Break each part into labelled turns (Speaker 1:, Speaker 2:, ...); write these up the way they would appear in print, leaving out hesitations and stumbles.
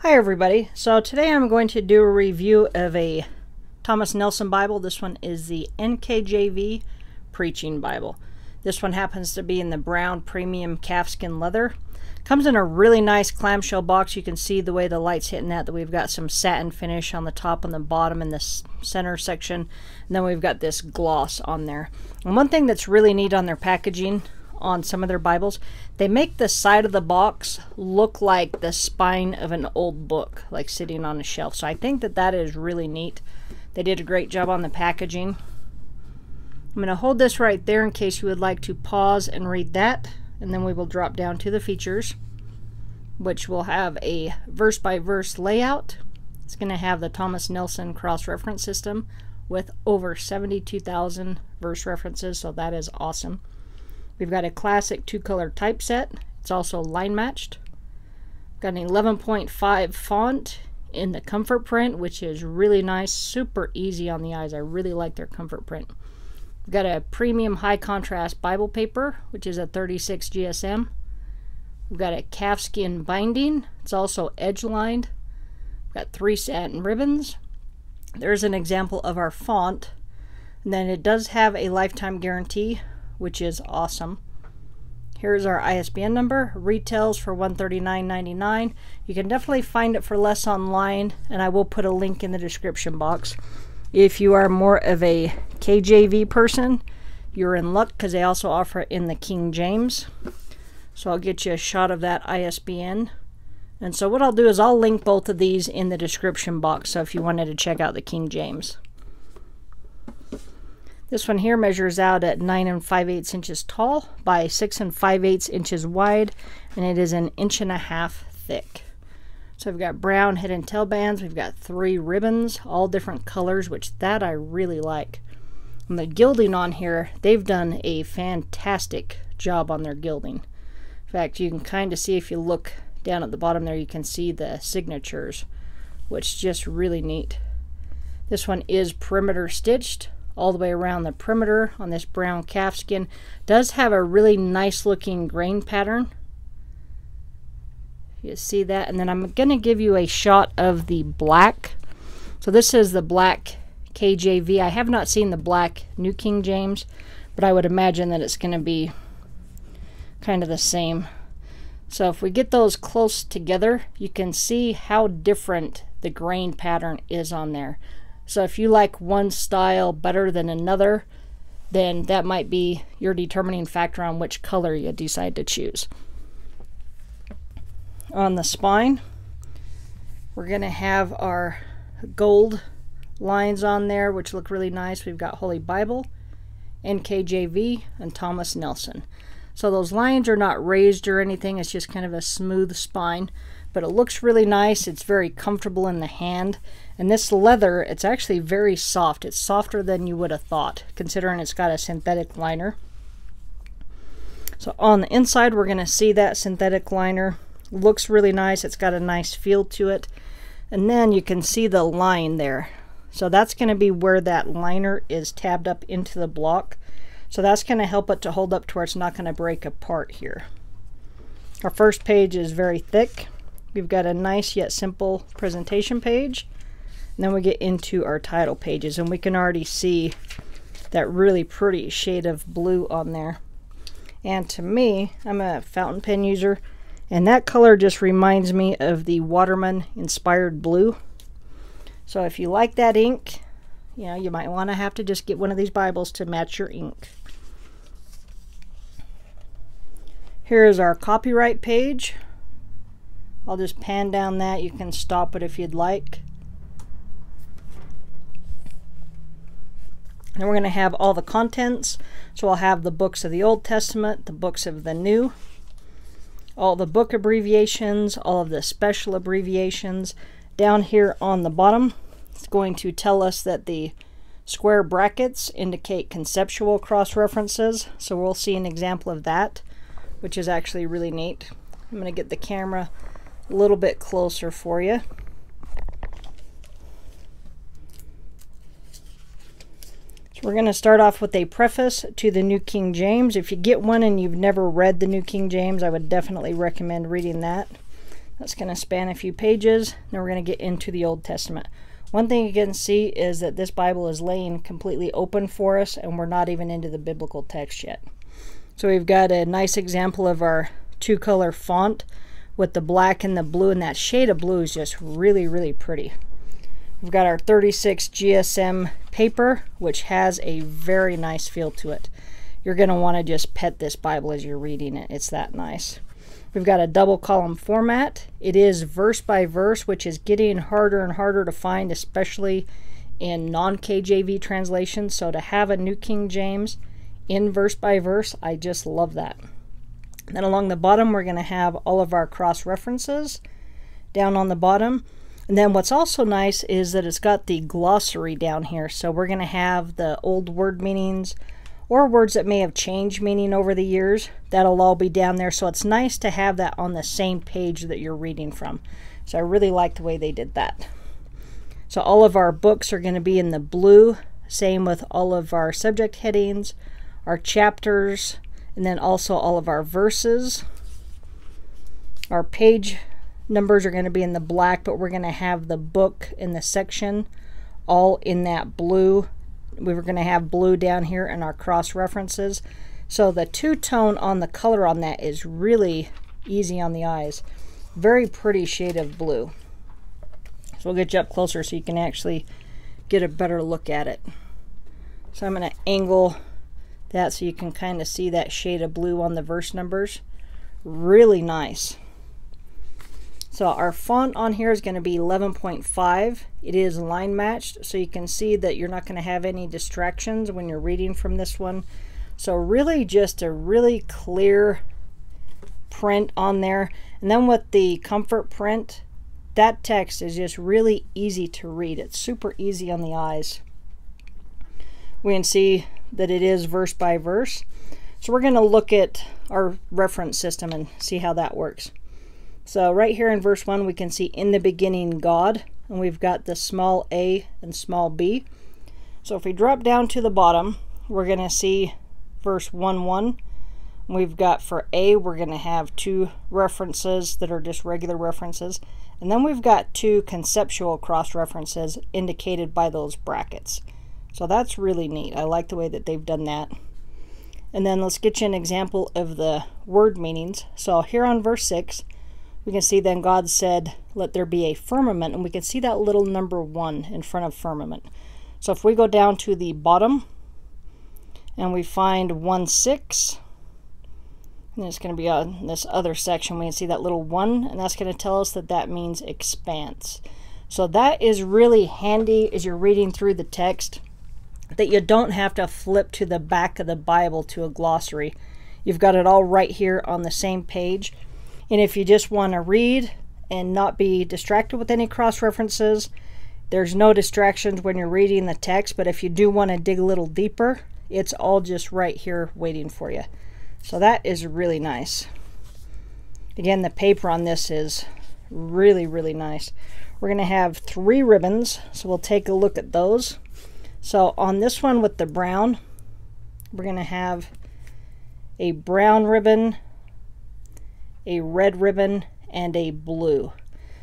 Speaker 1: Hi everybody. So today I'm going to do a review of a Thomas Nelson Bible. This one is the NKJV Preaching Bible. This one happens to be in the brown premium calfskin leather. Comes in a really nice clamshell box. You can see the way the light's hitting that we've got some satin finish on the top and the bottom in this center section. And then we've got this gloss on there. And one thing that's really neat on their packaging on some of their Bibles, they make the side of the box look like the spine of an old book, like sitting on a shelf. So I think that that is really neat. They did a great job on the packaging. I'm going to hold this right there in case you would like to pause and read that, and then we will drop down to the features, which will have a verse-by-verse layout. It's going to have the Thomas Nelson cross-reference system with over 72,000 verse references, so that is awesome. We've got a classic two-color typeset. It's also line matched. Got an 11.5 font in the comfort print, which is really nice, super easy on the eyes. I really like their comfort print. We've got a premium high contrast Bible paper, which is a 36 GSM. We've got a calfskin binding. It's also edge lined. We've got 3 satin ribbons. There's an example of our font. And then it does have a lifetime guarantee, which is awesome. Here's our ISBN number. Retails for $139.99. You can definitely find it for less online, and I will put a link in the description box. If you are more of a KJV person, you're in luck because they also offer it in the King James. So I'll get you a shot of that ISBN. And so what I'll do is I'll link both of these in the description box, so if you wanted to check out the King James. This one here measures out at 9 5/8 inches tall by 6 5/8 inches wide, and it is 1.5 inches thick. So we've got brown head and tail bands. We've got 3 ribbons, all different colors, which that I really like. And the gilding on here, they've done a fantastic job on their gilding. In fact, you can kind of see if you look down at the bottom there, you can see the signatures, which is just really neat. This one is perimeter stitched all the way around the perimeter on this brown calfskin. Does have a really nice looking grain pattern. You see that? And then I'm going to give you a shot of the black. So this is the black KJV. I have not seen the black New King James, but I would imagine that it's going to be kind of the same. So if we get those close together, you can see how different the grain pattern is on there. So if you like one style better than another, then that might be your determining factor on which color you decide to choose. On the spine, we're going to have our gold lines on there, which look really nice. We've got Holy Bible, NKJV, and Thomas Nelson. So those lines are not raised or anything. It's just kind of a smooth spine, but it looks really nice. It's very comfortable in the hand. And this leather, it's actually very soft. It's softer than you would have thought, considering it's got a synthetic liner. So on the inside, we're going to see that synthetic liner. Looks really nice. It's got a nice feel to it. And then you can see the line there. So that's going to be where that liner is tabbed up into the block. So that's going to help it to hold up to where it's not going to break apart here. Our first page is very thick. We've got a nice yet simple presentation page. And then we get into our title pages, and we can already see that really pretty shade of blue on there. And to me, I'm a fountain pen user, and that color just reminds me of the Waterman inspired blue. So if you like that ink, you know, you might want to have to just get one of these Bibles to match your ink. Here is our copyright page. I'll just pan down that. You can stop it if you'd like. And we're going to have all the contents. So I'll have the books of the Old Testament, the books of the New, all the book abbreviations, all of the special abbreviations. Down here on the bottom, it's going to tell us that the square brackets indicate conceptual cross-references. So we'll see an example of that, which is actually really neat. I'm going to get the camera a little bit closer for you. We're going to start off with a preface to the New King James. If you get one and you've never read the New King James, I would definitely recommend reading that. That's going to span a few pages. Then we're going to get into the Old Testament. One thing you can see is that this Bible is laying completely open for us, and we're not even into the biblical text yet. So we've got a nice example of our two-color font with the black and the blue, and that shade of blue is just really, really pretty. We've got our 36 GSM paper, which has a very nice feel to it. You're going to want to just pet this Bible as you're reading it. It's that nice. We've got a double column format. It is verse by verse, which is getting harder and harder to find, especially in non-KJV translations. So to have a New King James in verse by verse, I just love that. Then along the bottom, we're going to have all of our cross references down on the bottom. And then what's also nice is that it's got the glossary down here. So we're going to have the old word meanings, or words that may have changed meaning over the years. That'll all be down there. So it's nice to have that on the same page that you're reading from. So I really like the way they did that. So all of our books are going to be in the blue. Same with all of our subject headings, our chapters, and then also all of our verses. Our page numbers are going to be in the black, but we're going to have the book and the section all in that blue. We were going to have blue down here in our cross references. So the two-tone on the color on that is really easy on the eyes. Very pretty shade of blue. So we'll get you up closer so you can actually get a better look at it. So I'm going to angle that so you can kind of see that shade of blue on the verse numbers. Really nice. So our font on here is going to be 11.5. It is line matched, so you can see that you're not going to have any distractions when you're reading from this one. So really just a really clear print on there. And then with the comfort print, that text is just really easy to read. It's super easy on the eyes. We can see that it is verse by verse. So we're going to look at our reference system and see how that works. So right here in verse 1, we can see in the beginning God, and we've got the small a and small b. So if we drop down to the bottom, we're going to see verse 1:1. We've got for a, we're going to have two references that are just regular references, and then we've got two conceptual cross references indicated by those brackets. So that's really neat. I like the way that they've done that. And then let's get you an example of the word meanings. So here on verse 6, we can see then God said, let there be a firmament, and we can see that little number 1 in front of firmament. So if we go down to the bottom and we find 1:6, and it's going to be on this other section, we can see that little 1, and that's going to tell us that that means expanse. So that is really handy as you're reading through the text, that you don't have to flip to the back of the Bible to a glossary. You've got it all right here on the same page. And if you just want to read and not be distracted with any cross references, there's no distractions when you're reading the text, but if you do want to dig a little deeper, it's all just right here waiting for you. So that is really nice. Again, the paper on this is really, really nice. We're going to have 3 ribbons, so we'll take a look at those. So on this one with the brown, we're going to have a brown ribbon, a red ribbon, and a blue.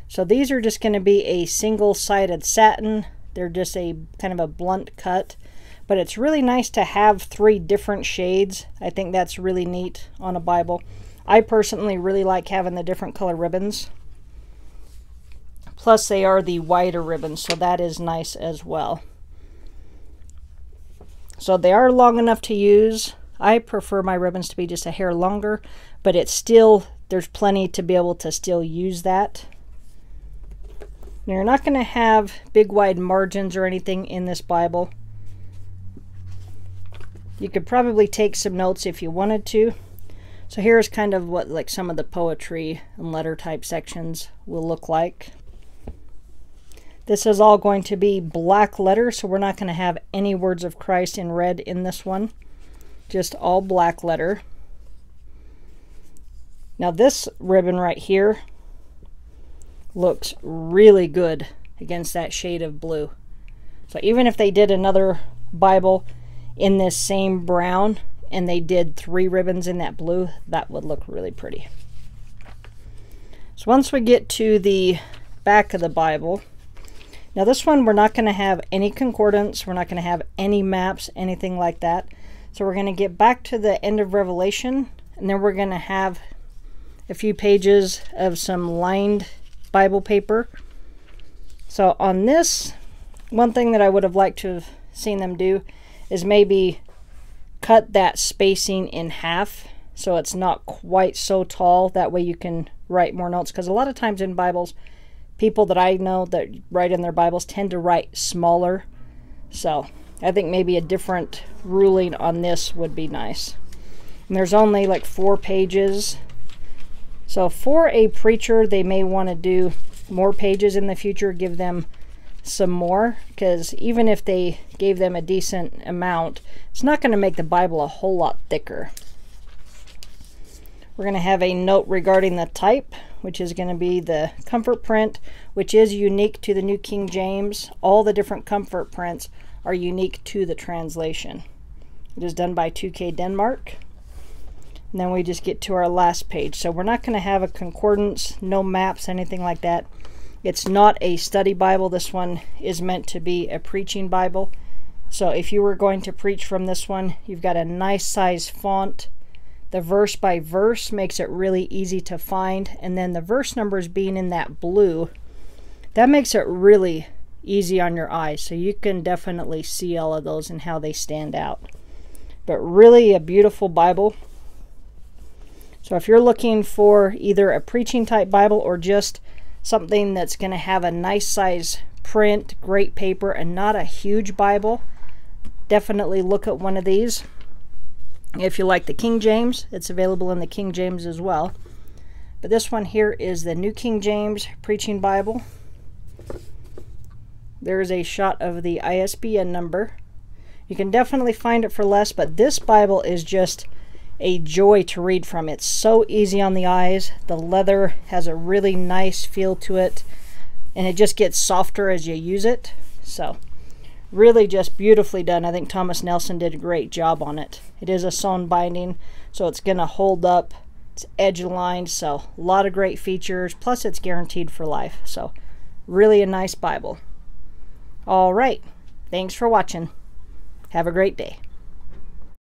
Speaker 1: So these are just going to be a single-sided satin. They're just a kind of a blunt cut, but it's really nice to have 3 different shades. I think that's really neat on a Bible. I personally really like having the different color ribbons. Plus they are the wider ribbons, so that is nice as well. So they are long enough to use. I prefer my ribbons to be just a hair longer, but it's still, there's plenty to be able to still use that. Now, you're not going to have big wide margins or anything in this Bible. You could probably take some notes if you wanted to. So here's kind of what like some of the poetry and letter type sections will look like. This is all going to be black letter, so we're not going to have any words of Christ in red in this one. Just all black letter. Now this ribbon right here looks really good against that shade of blue. So even if they did another Bible in this same brown and they did 3 ribbons in that blue, that would look really pretty. So once we get to the back of the Bible, now this one we're not going to have any concordance, we're not going to have any maps, anything like that. So we're going to get back to the end of Revelation, and then we're going to have a few pages of some lined Bible paper. So on this, one thing that I would have liked to have seen them do is maybe cut that spacing in half so it's not quite so tall. That way you can write more notes, because a lot of times in Bibles, people that I know that write in their Bibles tend to write smaller. So I think maybe a different ruling on this would be nice. And there's only like 4 pages. So for a preacher, they may want to do more pages in the future, give them some more, because even if they gave them a decent amount, it's not going to make the Bible a whole lot thicker. We're going to have a note regarding the type, which is going to be the comfort print, which is unique to the New King James. All the different comfort prints are unique to the translation. It is done by 2K Denmark. And then we just get to our last page. So we're not going to have a concordance, no maps, anything like that. It's not a study Bible. This one is meant to be a preaching Bible. So if you were going to preach from this one, you've got a nice size font. The verse by verse makes it really easy to find. And then the verse numbers being in that blue, that makes it really easy on your eyes. So you can definitely see all of those and how they stand out. But really a beautiful Bible. So if you're looking for either a preaching type Bible or just something that's going to have a nice size print, great paper, and not a huge Bible, definitely look at one of these. If you like the King James, it's available in the King James as well. But this one here is the New King James Preaching Bible. There's a shot of the ISBN number. You can definitely find it for less, but this Bible is just a joy to read from. It's so easy on the eyes. The leather has a really nice feel to it, and it just gets softer as you use it. So really just beautifully done. I think Thomas Nelson did a great job on it. It is a sewn binding, so it's going to hold up. It's edge lined, so a lot of great features, plus it's guaranteed for life. So really a nice Bible. All right, thanks for watching. Have a great day.